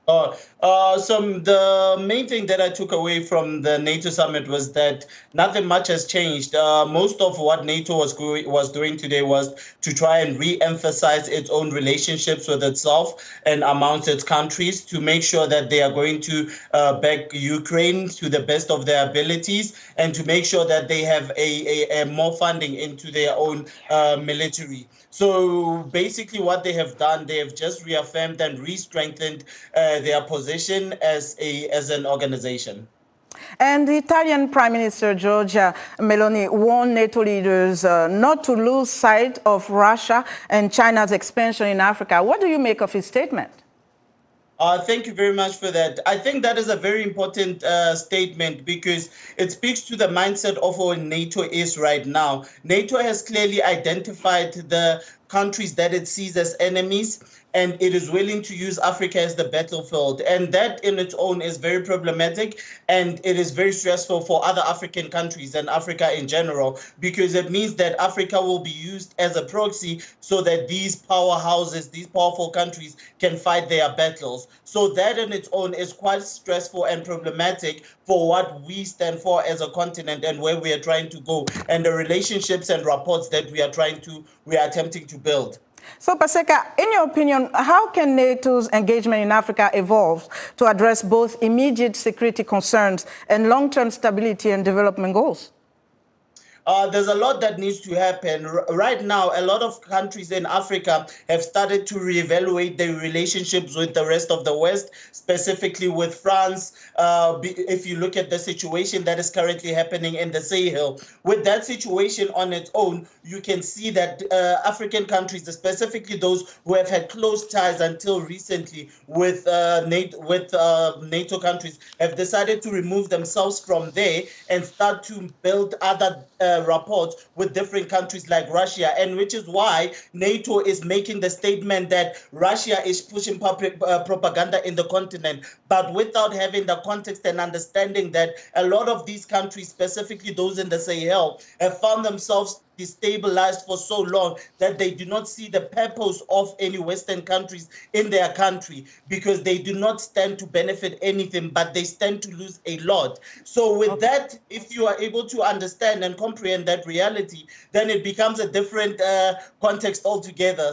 The main thing that I took away from the NATO summit was that nothing much has changed. Most of what NATO was doing today was to try and re-emphasize its own relationships with itself and amongst its countries to make sure that they are going to back Ukraine to the best of their abilities and to make sure that they have a more funding into their own military. So basically what they have done, they have just reaffirmed and re-strengthened their position as an organization. And the Italian Prime Minister Giorgia Meloni warned NATO leaders not to lose sight of Russia and China's expansion in Africa. What do you make of his statement? Thank you very much for that. I think that is a very important statement because it speaks to the mindset of what NATO is right now. NATO has clearly identified the countries that it sees as enemies, and it is willing to use Africa as the battlefield. And that in its own is very problematic, and it is very stressful for other African countries and Africa in general, because it means that Africa will be used as a proxy so that these powerhouses, these powerful countries can fight their battles. So that in its own is quite stressful and problematic for what we stand for as a continent and where we are trying to go, and the relationships and rapports that we are attempting to build. So, Paseka, in your opinion, how can NATO's engagement in Africa evolve to address both immediate security concerns and long-term stability and development goals? There's a lot that needs to happen. Right now, a lot of countries in Africa have started to reevaluate their relationships with the rest of the West, specifically with France. If you look at the situation that is currently happening in the Sahel, with that situation on its own, you can see that African countries, specifically those who have had close ties until recently with NATO countries, have decided to remove themselves from there and start to build other rapports with different countries like Russia, and which is why NATO is making the statement that Russia is pushing public propaganda in the continent, but without having the context and understanding that a lot of these countries, specifically those in the Sahel, have found themselves destabilized for so long that they do not see the purpose of any Western countries in their country, because they do not stand to benefit anything, but they stand to lose a lot. So with that, if you are able to understand and comprehend that reality, then it becomes a different context altogether.